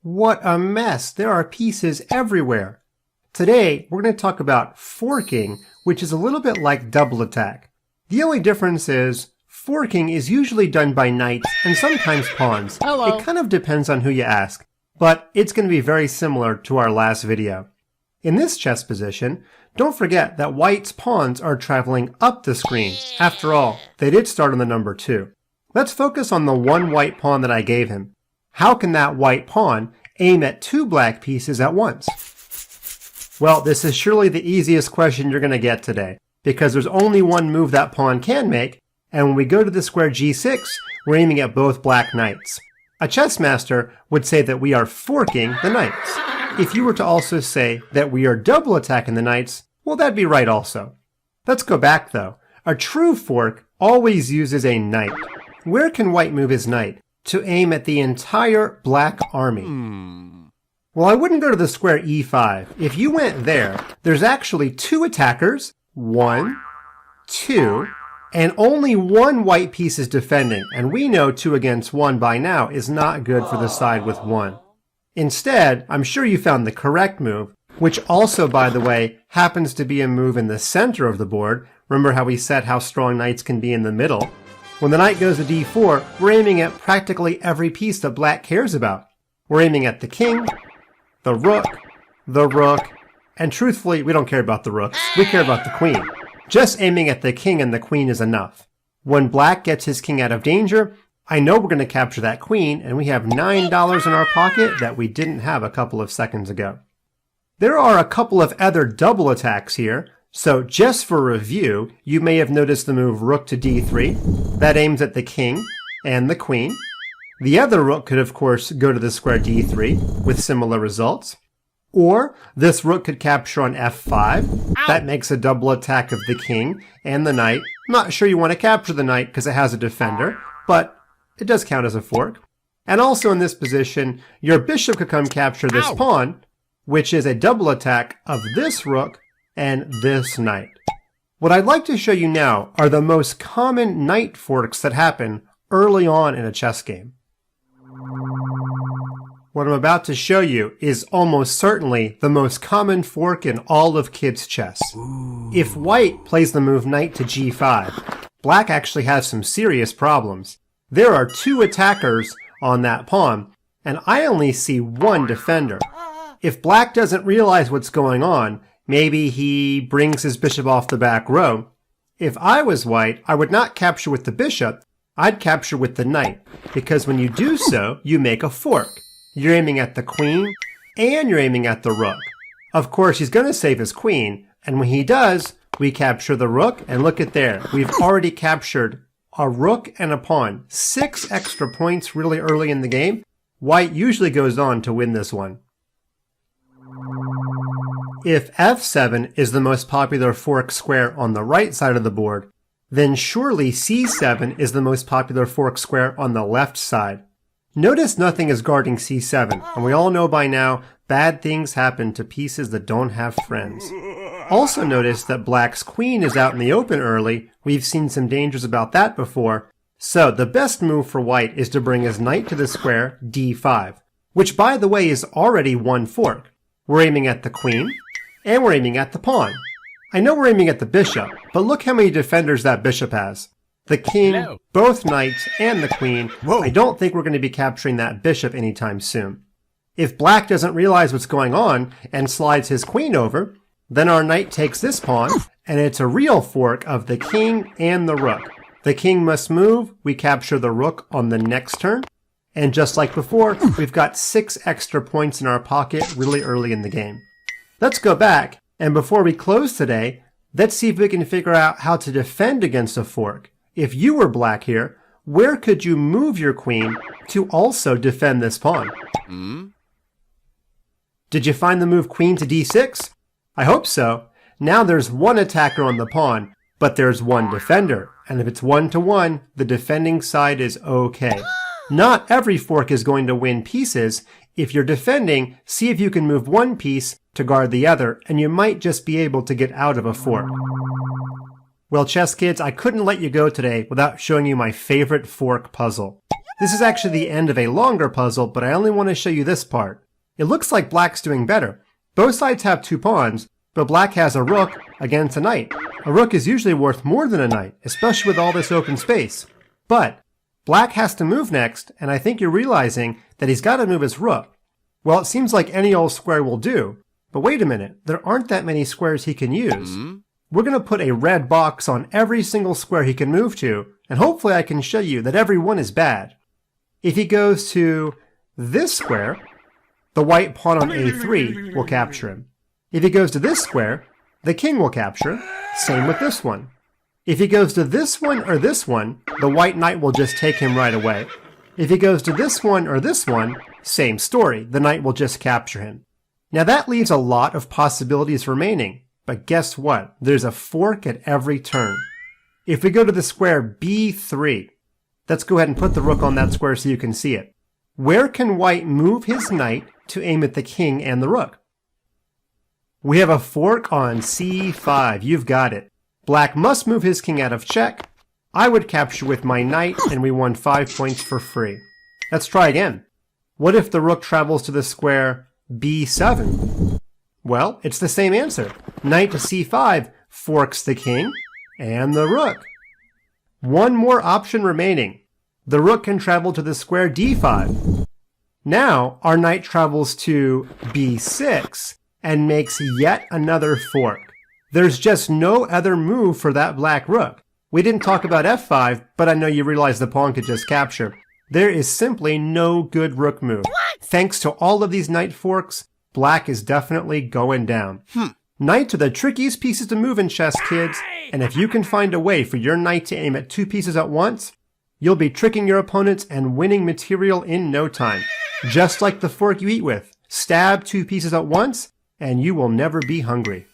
What a mess! There are pieces everywhere. Today, we're going to talk about forking, which is a little bit like double attack. The only difference is, forking is usually done by knights and sometimes pawns. Hello. It kind of depends on who you ask, but it's going to be very similar to our last video. In this chess position, don't forget that white's pawns are traveling up the screen. After all, they did start on the number 2. Let's focus on the one white pawn that I gave him. How can that white pawn aim at 2 black pieces at once? Well, this is surely the easiest question you're going to get today, because there's only one move that pawn can make, and when we go to the square g6, we're aiming at both black knights. A chess master would say that we are forking the knights. If you were to also say that we are double attacking the knights, well, that'd be right also. Let's go back though. A true fork always uses a knight. Where can white move his knight? To aim at the entire black army. Well, I wouldn't go to the square e5. If you went there, there's actually 2 attackers, 1, 2, and only 1 white piece is defending, and we know 2 against 1 by now is not good for the side with 1. Instead, I'm sure you found the correct move, which also, by the way, happens to be a move in the center of the board. Remember how we said how strong knights can be in the middle? When the knight goes to d4, we're aiming at practically every piece that black cares about. We're aiming at the king, the rook, and truthfully, we don't care about the rooks. We care about the queen. Just aiming at the king and the queen is enough. When black gets his king out of danger, I know we're going to capture that queen, and we have $9 in our pocket that we didn't have a couple of seconds ago. There are a couple of other double attacks here, so just for review, you may have noticed the move rook to d3. That aims at the king and the queen. The other rook could of course go to the square d3 with similar results. Or this rook could capture on f5. That makes a double attack of the king and the knight. I'm not sure you want to capture the knight because it has a defender, but it does count as a fork. And also in this position, your bishop could come capture this pawn, which is a double attack of this rook and this knight. What I'd like to show you now are the most common knight forks that happen early on in a chess game. What I'm about to show you is almost certainly the most common fork in all of kids' chess. If white plays the move knight to g5, black actually has some serious problems. There are 2 attackers on that pawn, and I only see 1 defender. If black doesn't realize what's going on, maybe he brings his bishop off the back row. If I was white, I would not capture with the bishop, I'd capture with the knight, because when you do so, you make a fork. You're aiming at the queen, and you're aiming at the rook. Of course, he's going to save his queen, and when he does, we capture the rook, and look at there. We've already captured a rook and a pawn. 6 extra points really early in the game. White usually goes on to win this one. If f7 is the most popular fork square on the right side of the board, then surely c7 is the most popular fork square on the left side. Notice nothing is guarding c7, and we all know by now, bad things happen to pieces that don't have friends. Also notice that black's queen is out in the open early. We've seen some dangers about that before. So the best move for white is to bring his knight to the square d5, which by the way is already 1 fork. We're aiming at the queen, and we're aiming at the pawn. I know we're aiming at the bishop, but look how many defenders that bishop has. The king, both knights, and the queen. I don't think we're going to be capturing that bishop anytime soon. If black doesn't realize what's going on and slides his queen over, then our knight takes this pawn, and it's a real fork of the king and the rook. The king must move, we capture the rook on the next turn, and just like before, we've got 6 extra points in our pocket really early in the game. Let's go back, and before we close today, let's see if we can figure out how to defend against a fork. If you were black here, where could you move your queen to also defend this pawn? Did you find the move queen to d6? I hope so. Now there's 1 attacker on the pawn, but there's 1 defender. And if it's 1-to-1, the defending side is okay. Not every fork is going to win pieces. If you're defending, see if you can move 1 piece to guard the other, and you might just be able to get out of a fork. Well, chess kids, I couldn't let you go today without showing you my favorite fork puzzle. This is actually the end of a longer puzzle, but I only want to show you this part. It looks like black's doing better. Both sides have 2 pawns, but black has a rook against a knight. A rook is usually worth more than a knight, especially with all this open space. But black has to move next, and I think you're realizing that he's got to move his rook. Well, it seems like any old square will do, but wait a minute, there aren't that many squares he can use. We're going to put a red box on every single square he can move to, and hopefully I can show you that every one is bad. If he goes to this square, the white pawn on a3 will capture him. If he goes to this square, the king will capture him. Same with this one. If he goes to this one or this one, the white knight will just take him right away. If he goes to this one or this one, same story. The knight will just capture him. Now that leaves a lot of possibilities remaining. But guess what? There's a fork at every turn. If we go to the square b3, let's go ahead and put the rook on that square so you can see it. Where can white move his knight to aim at the king and the rook? We have a fork on c5. You've got it. Black must move his king out of check. I would capture with my knight, and we won 5 points for free. Let's try again. What if the rook travels to the square b7? Well, it's the same answer. Knight to c5 forks the king and the rook. One more option remaining. The rook can travel to the square d5. Now, our knight travels to b6 and makes yet another fork. There's just no other move for that black rook. We didn't talk about f5, but I know you realize the pawn could just capture. There is simply no good rook move. Thanks to all of these knight forks, black is definitely going down. Knights are the trickiest pieces to move in chess, kids, and if you can find a way for your knight to aim at 2 pieces at once, you'll be tricking your opponents and winning material in no time. Just like the fork you eat with. Stab 2 pieces at once, and you will never be hungry.